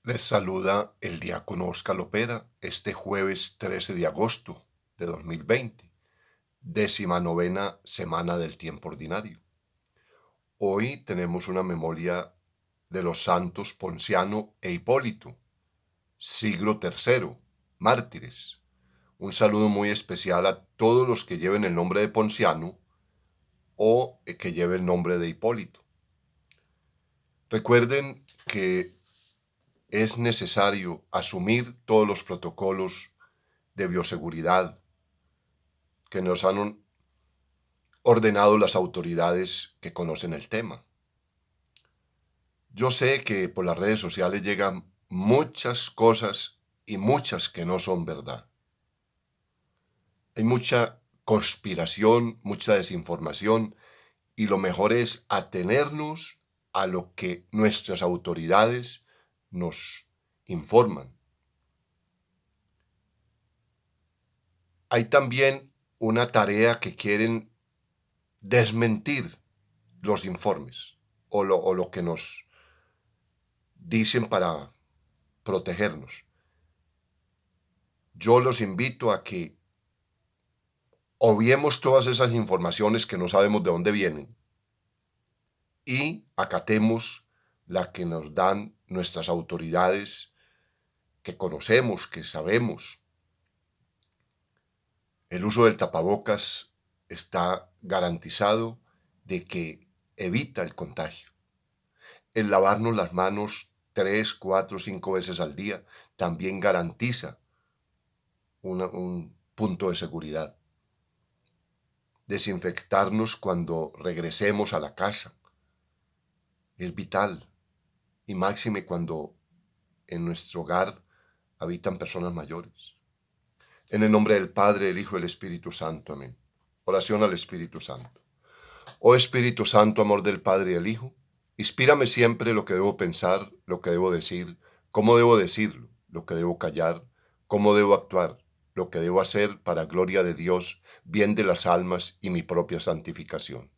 Les saluda el diácono Oscar Lopera este jueves 13 de agosto de 2020, 19ª semana del tiempo ordinario. Hoy tenemos una memoria de los santos Ponciano e Hipólito, siglo III, mártires. Un saludo muy especial a todos los que lleven el nombre de Ponciano o que lleven el nombre de Hipólito. Recuerden que es necesario asumir todos los protocolos de bioseguridad que nos han ordenado las autoridades que conocen el tema. Yo sé que por las redes sociales llegan muchas cosas y muchas que no son verdad. Hay mucha conspiración, mucha desinformación y lo mejor es atenernos a lo que nuestras autoridades nos informan. Hay también una tarea que quieren desmentir los informes o lo que nos dicen para protegernos. Yo los invito a que obviemos todas esas informaciones que no sabemos de dónde vienen y acatemos la que nos dan nuestras autoridades que conocemos, que sabemos. El uso del tapabocas está garantizado de que evita el contagio. El lavarnos las manos 3, 4, 5 veces al día también garantiza un punto de seguridad. Desinfectarnos cuando regresemos a la casa es vital, y máxime cuando en nuestro hogar habitan personas mayores. En el nombre del Padre, del Hijo y del Espíritu Santo. Amén. Oración al Espíritu Santo. Oh Espíritu Santo, amor del Padre y del Hijo, inspírame siempre lo que debo pensar, lo que debo decir, cómo debo decirlo, lo que debo callar, cómo debo actuar, lo que debo hacer para gloria de Dios, bien de las almas y mi propia santificación.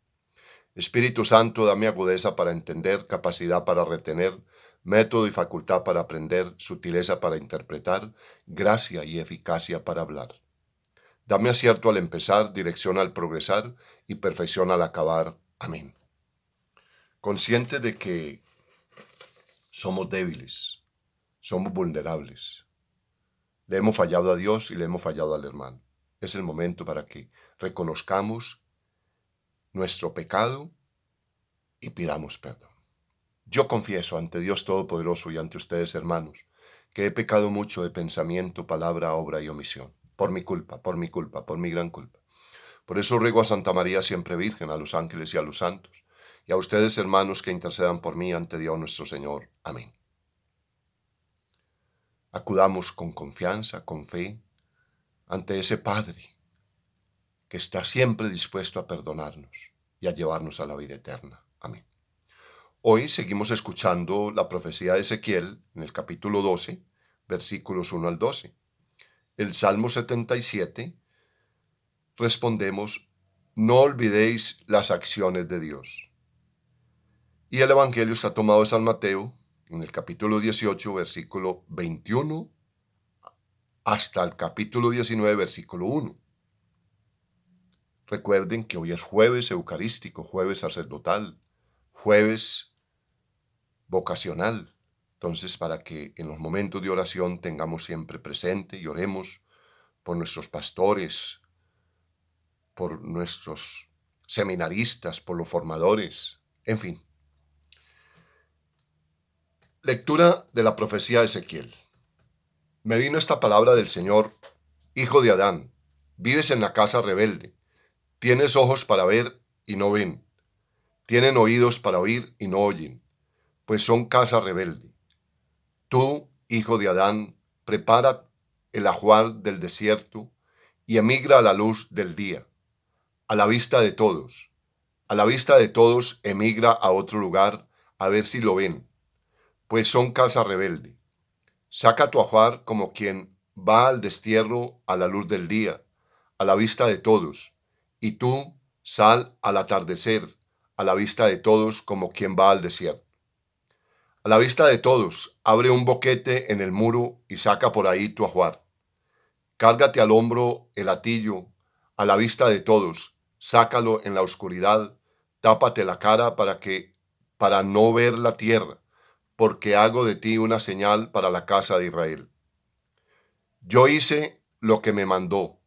Espíritu Santo, dame agudeza para entender, capacidad para retener, método y facultad para aprender, sutileza para interpretar, gracia y eficacia para hablar. Dame acierto al empezar, dirección al progresar y perfección al acabar. Amén. Consciente de que somos débiles, somos vulnerables, le hemos fallado a Dios y le hemos fallado al hermano. Es el momento para que reconozcamos nuestro pecado y pidamos perdón. Yo confieso ante Dios Todopoderoso y ante ustedes, hermanos, que he pecado mucho de pensamiento, palabra, obra y omisión. Por mi culpa, por mi culpa, por mi gran culpa. Por eso ruego a Santa María siempre Virgen, a los ángeles y a los santos, y a ustedes, hermanos, que intercedan por mí ante Dios nuestro Señor. Amén. Acudamos con confianza, con fe, ante ese Padre que está siempre dispuesto a perdonarnos y a llevarnos a la vida eterna. Amén. Hoy seguimos escuchando la profecía de Ezequiel en el capítulo 12, versículos 1 al 12. El Salmo 77, respondemos, no olvidéis las acciones de Dios. Y el Evangelio está tomado de San Mateo, en el capítulo 18, versículo 21, hasta el capítulo 19, versículo 1. Recuerden que hoy es jueves eucarístico, jueves sacerdotal, jueves vocacional. Entonces, para que en los momentos de oración tengamos siempre presente y oremos por nuestros pastores, por nuestros seminaristas, por los formadores, en fin. Lectura de la profecía de Ezequiel. Me vino esta palabra del Señor, hijo de Adán, vives en la casa rebelde, tienes ojos para ver y no ven, tienen oídos para oír y no oyen, pues son casa rebelde. Tú, hijo de Adán, prepara el ajuar del desierto y emigra a la luz del día, a la vista de todos. A la vista de todos emigra a otro lugar a ver si lo ven, pues son casa rebelde. Saca tu ajuar como quien va al destierro a la luz del día, a la vista de todos, y tú sal al atardecer, a la vista de todos como quien va al desierto. A la vista de todos, abre un boquete en el muro y saca por ahí tu ajuar. Cárgate al hombro el hatillo, a la vista de todos, sácalo en la oscuridad, tápate la cara para no ver la tierra, porque hago de ti una señal para la casa de Israel. Yo hice lo que me mandó.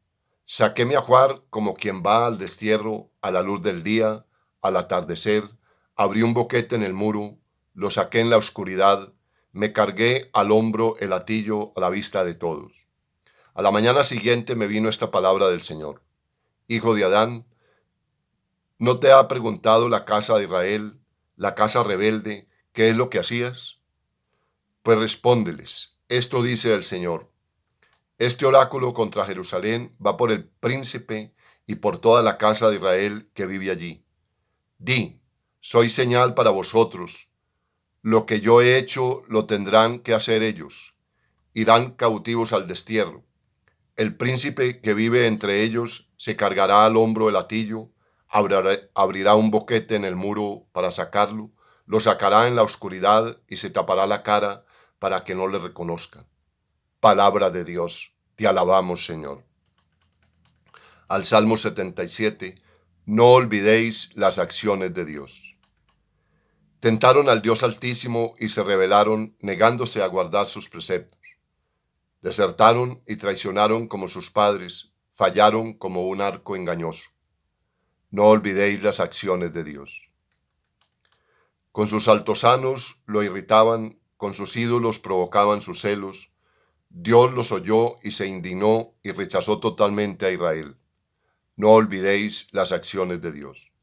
Saqué mi ajuar como quien va al destierro, a la luz del día, al atardecer, abrí un boquete en el muro, lo saqué en la oscuridad, me cargué al hombro el hatillo a la vista de todos. A la mañana siguiente me vino esta palabra del Señor. Hijo de Adán, ¿no te ha preguntado la casa de Israel, la casa rebelde, qué es lo que hacías? Pues respóndeles, esto dice el Señor. Este oráculo contra Jerusalén va por el príncipe y por toda la casa de Israel que vive allí. Di, soy señal para vosotros. Lo que yo he hecho lo tendrán que hacer ellos. Irán cautivos al destierro. El príncipe que vive entre ellos se cargará al hombro el hatillo, abrirá un boquete en el muro para sacarlo, lo sacará en la oscuridad y se tapará la cara para que no le reconozcan. Palabra de Dios, te alabamos, Señor. Al Salmo 77, no olvidéis las acciones de Dios. Tentaron al Dios Altísimo y se rebelaron, negándose a guardar sus preceptos. Desertaron y traicionaron como sus padres, fallaron como un arco engañoso. No olvidéis las acciones de Dios. Con sus altosanos lo irritaban, con sus ídolos provocaban sus celos. Dios los oyó y se indignó y rechazó totalmente a Israel. No olvidéis las acciones de Dios.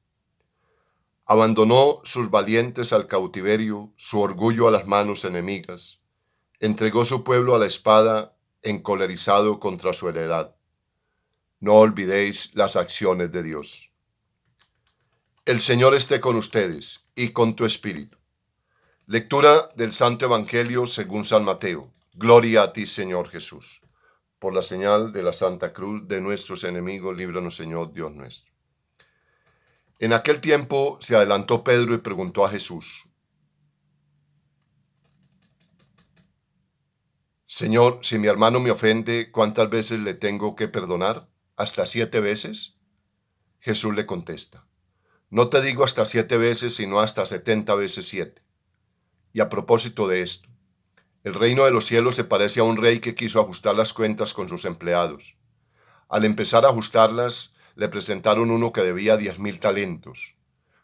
Abandonó sus valientes al cautiverio, su orgullo a las manos enemigas. Entregó su pueblo a la espada, encolerizado contra su heredad. No olvidéis las acciones de Dios. El Señor esté con ustedes y con tu espíritu. Lectura del Santo Evangelio según San Mateo. Gloria a ti, Señor Jesús. Por la señal de la Santa Cruz de nuestros enemigos, líbranos, Señor Dios nuestro. En aquel tiempo se adelantó Pedro y preguntó a Jesús: Señor, si mi hermano me ofende, ¿cuántas veces le tengo que perdonar? ¿Hasta 7 veces? Jesús le contesta: No te digo hasta 7 veces, sino hasta 70 veces 7. Y a propósito de esto, el reino de los cielos se parece a un rey que quiso ajustar las cuentas con sus empleados. Al empezar a ajustarlas, le presentaron uno que debía 10,000 talentos.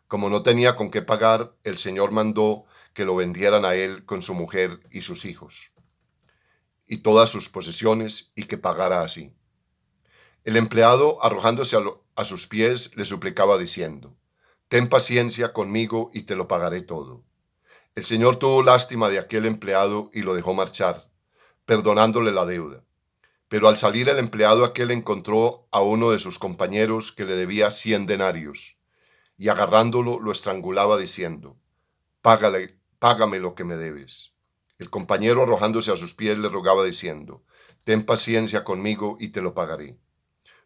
Como no tenía con qué pagar, el Señor mandó que lo vendieran a él con su mujer y sus hijos, y todas sus posesiones, y que pagara así. El empleado, arrojándose a sus pies, le suplicaba diciendo: Ten paciencia conmigo y te lo pagaré todo. El Señor tuvo lástima de aquel empleado y lo dejó marchar, perdonándole la deuda. Pero al salir el empleado aquel encontró a uno de sus compañeros que le debía 100 denarios, y agarrándolo lo estrangulaba diciendo: Págame lo que me debes. El compañero, arrojándose a sus pies, le rogaba diciendo: Ten paciencia conmigo y te lo pagaré.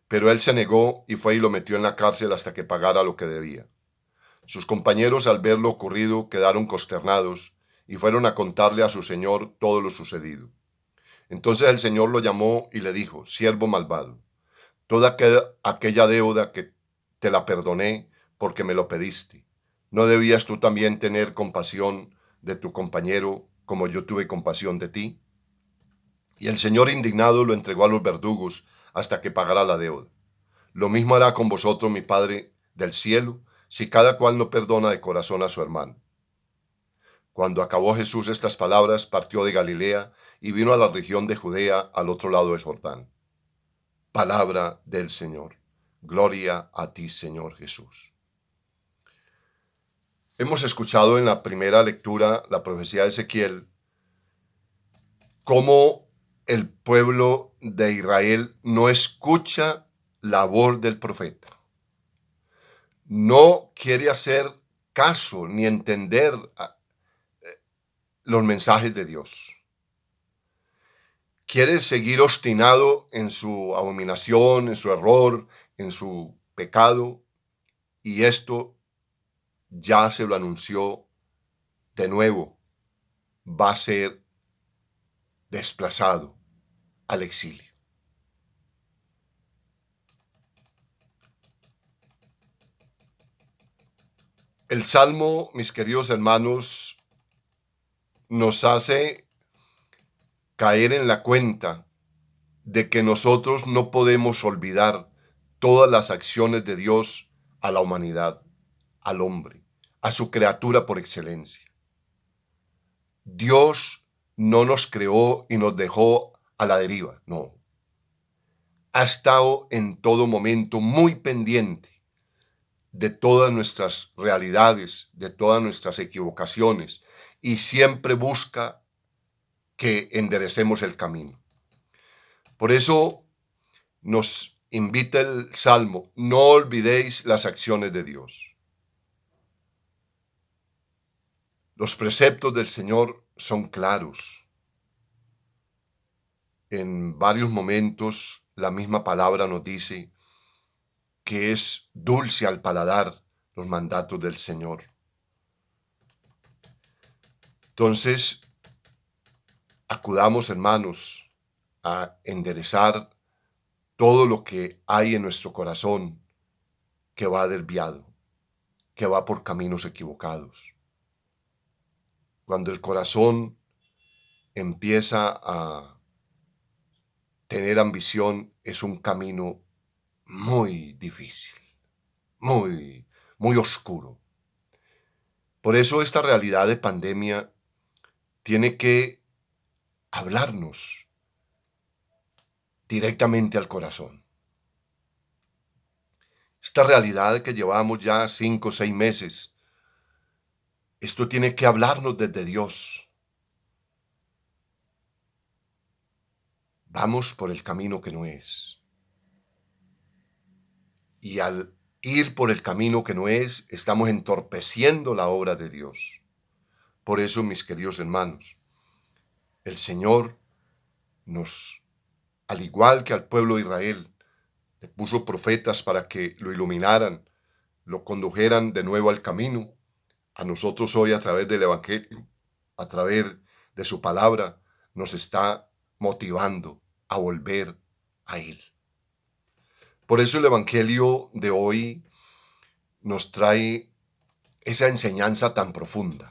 Pero él se negó y fue y lo metió en la cárcel hasta que pagara lo que debía. Sus compañeros, al ver lo ocurrido, quedaron consternados y fueron a contarle a su señor todo lo sucedido. Entonces el Señor lo llamó y le dijo: Siervo malvado, toda aquella deuda que te la perdoné porque me lo pediste. ¿No debías tú también tener compasión de tu compañero como yo tuve compasión de ti? Y el Señor, indignado, lo entregó a los verdugos hasta que pagara la deuda. Lo mismo hará con vosotros mi Padre del cielo, si cada cual no perdona de corazón a su hermano. Cuando acabó Jesús estas palabras, partió de Galilea y vino a la región de Judea, al otro lado del Jordán. Palabra del Señor. Gloria a ti, Señor Jesús. Hemos escuchado en la primera lectura la profecía de Ezequiel cómo el pueblo de Israel no escucha la voz del profeta. No quiere hacer caso ni entender los mensajes de Dios. Quiere seguir obstinado en su abominación, en su error, en su pecado, y esto ya se lo anunció de nuevo va a ser desplazado al exilio. El Salmo, mis queridos hermanos, nos hace caer en la cuenta de que nosotros no podemos olvidar todas las acciones de Dios a la humanidad, al hombre, a su criatura por excelencia. Dios no nos creó y nos dejó a la deriva, no. Ha estado en todo momento muy pendiente de todas nuestras realidades, de todas nuestras equivocaciones, y siempre busca que enderecemos el camino. Por eso nos invita el Salmo: no olvidéis las acciones de Dios. Los preceptos del Señor son claros. En varios momentos la misma palabra nos dice que es dulce al paladar los mandatos del Señor. Entonces, acudamos, hermanos, a enderezar todo lo que hay en nuestro corazón que va desviado, que va por caminos equivocados. Cuando el corazón empieza a tener ambición, es un camino muy difícil, muy, muy oscuro. Por eso esta realidad de pandemia tiene que hablarnos directamente al corazón. Esta realidad que llevamos ya 5 o 6 meses, esto tiene que hablarnos desde Dios. Vamos por el camino que no es. Y al ir por el camino que no es, estamos entorpeciendo la obra de Dios. Por eso, mis queridos hermanos, el Señor nos, al igual que al pueblo de Israel, le puso profetas para que lo iluminaran, lo condujeran de nuevo al camino. A nosotros hoy, a través del Evangelio, a través de su palabra, nos está motivando a volver a Él. Por eso el Evangelio de hoy nos trae esa enseñanza tan profunda.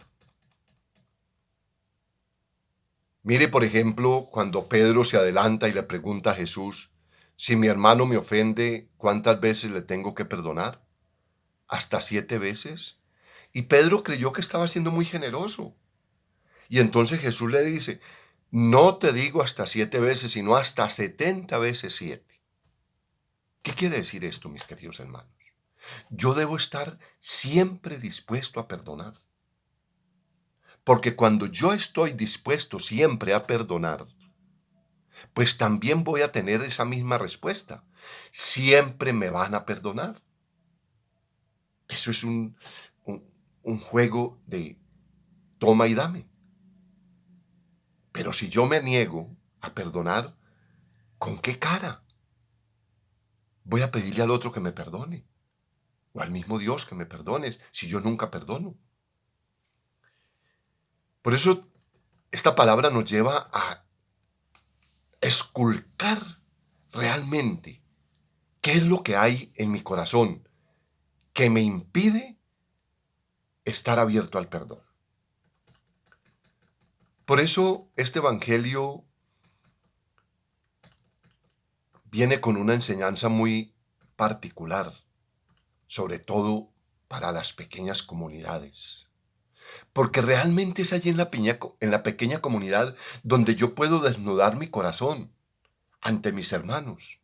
Mire, por ejemplo, cuando Pedro se adelanta y le pregunta a Jesús: si mi hermano me ofende, ¿cuántas veces le tengo que perdonar? ¿Hasta 7 veces? Y Pedro creyó que estaba siendo muy generoso. Y entonces Jesús le dice: no te digo hasta 7 veces, sino hasta 70 veces 7. ¿Qué quiere decir esto, mis queridos hermanos? Yo debo estar siempre dispuesto a perdonar. Porque cuando yo estoy dispuesto siempre a perdonar, pues también voy a tener esa misma respuesta. Siempre me van a perdonar. Eso es un juego de toma y dame. Pero si yo me niego a perdonar, ¿con qué cara voy a pedirle al otro que me perdone? O al mismo Dios que me perdone, si yo nunca perdono. Por eso esta palabra nos lleva a esculcar realmente qué es lo que hay en mi corazón que me impide estar abierto al perdón. Por eso este evangelio viene con una enseñanza muy particular, sobre todo para las pequeñas comunidades. Porque realmente es allí en la pequeña comunidad donde yo puedo desnudar mi corazón ante mis hermanos,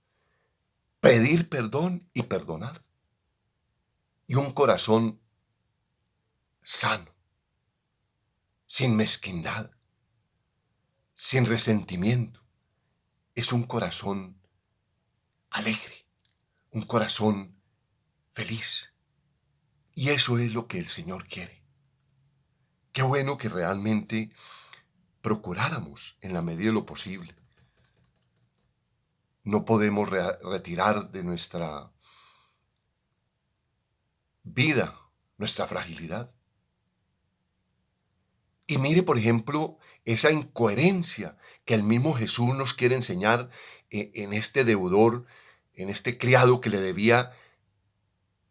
pedir perdón y perdonar. Y un corazón sano, sin mezquindad, sin resentimiento. Es un corazón alegre, un corazón feliz. Y eso es lo que el Señor quiere. Qué bueno que realmente procuráramos en la medida de lo posible. No podemos retirar de nuestra vida nuestra fragilidad. Y mire, por ejemplo, esa incoherencia que el mismo Jesús nos quiere enseñar en este deudor, en este criado que le debía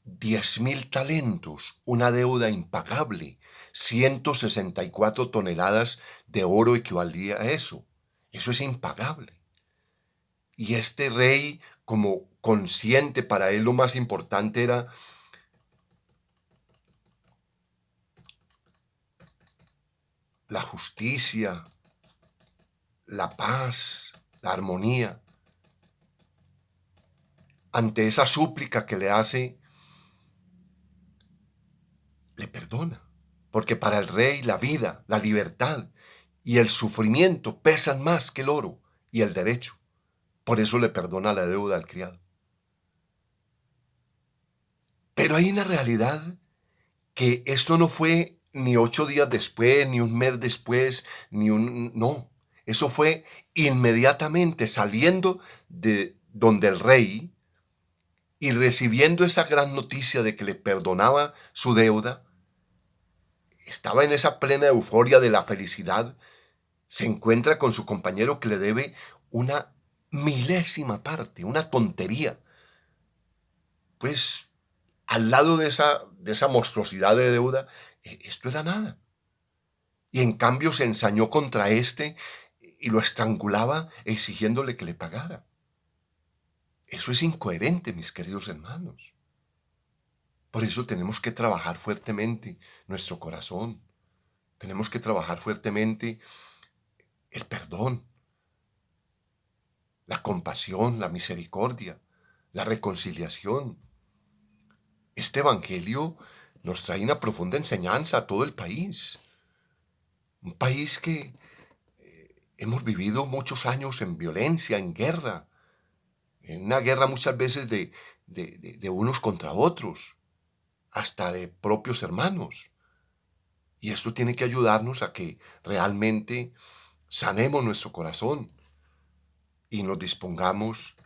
10.000 talentos, una deuda impagable. 164 toneladas de oro equivalía a eso. Eso es impagable. Y este rey, como consciente, para él lo más importante era la justicia, la paz, la armonía. Ante esa súplica que le hace, le perdona. Porque para el rey la vida, la libertad y el sufrimiento pesan más que el oro y el derecho. Por eso le perdona la deuda al criado. Pero hay una realidad que esto no fue ni 8 días después, ni un mes después, No, eso fue inmediatamente saliendo de donde el rey y recibiendo esa gran noticia de que le perdonaba su deuda. Estaba en esa plena euforia de la felicidad. Se encuentra con su compañero que le debe una milésima parte, una tontería. Pues al lado de esa monstruosidad de deuda, esto era nada. Y en cambio se ensañó contra este y lo estrangulaba exigiéndole que le pagara. Eso es incoherente, mis queridos hermanos. Por eso tenemos que trabajar fuertemente nuestro corazón. Tenemos que trabajar fuertemente el perdón, la compasión, la misericordia, la reconciliación. Este evangelio nos trae una profunda enseñanza a todo el país. Un país que hemos vivido muchos años en violencia, en guerra, en una guerra muchas veces de unos contra otros, hasta de propios hermanos. Y esto tiene que ayudarnos a que realmente sanemos nuestro corazón y nos dispongamos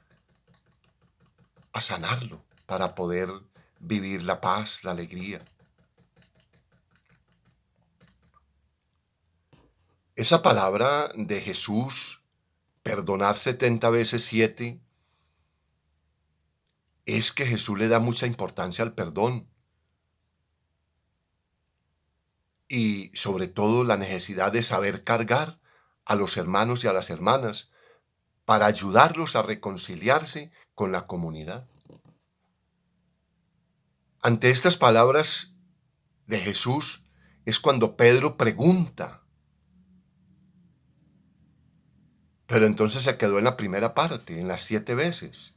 a sanarlo para poder vivir la paz, la alegría. Esa palabra de Jesús, perdonar 70 veces 7, es que Jesús le da mucha importancia al perdón y sobre todo la necesidad de saber cargar a los hermanos y a las hermanas para ayudarlos a reconciliarse con la comunidad. Ante estas palabras de Jesús es cuando Pedro pregunta, pero entonces se quedó en la primera parte, en las 7 veces.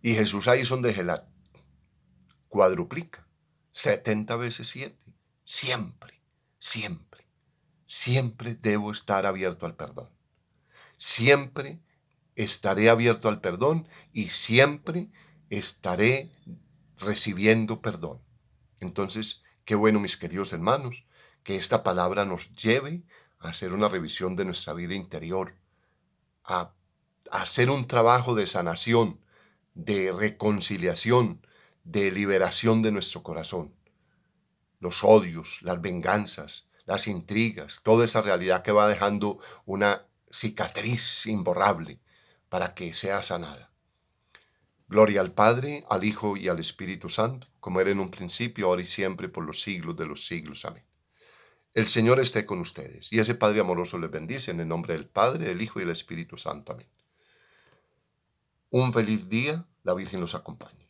Y Jesús ahí es donde se la cuadruplica, 70 veces 7. Siempre, siempre, siempre debo estar abierto al perdón. Siempre estaré abierto al perdón y siempre estaré recibiendo perdón. Entonces, qué bueno, mis queridos hermanos, que esta palabra nos lleve a hacer una revisión de nuestra vida interior, a hacer un trabajo de sanación, de reconciliación, de liberación de nuestro corazón. Los odios, las venganzas, las intrigas, toda esa realidad que va dejando una cicatriz imborrable para que sea sanada. Gloria al Padre, al Hijo y al Espíritu Santo, como era en un principio, ahora y siempre, por los siglos de los siglos. Amén. El Señor esté con ustedes, y ese Padre amoroso les bendice en el nombre del Padre, del Hijo y del Espíritu Santo. Amén. Un feliz día, la Virgen los acompañe.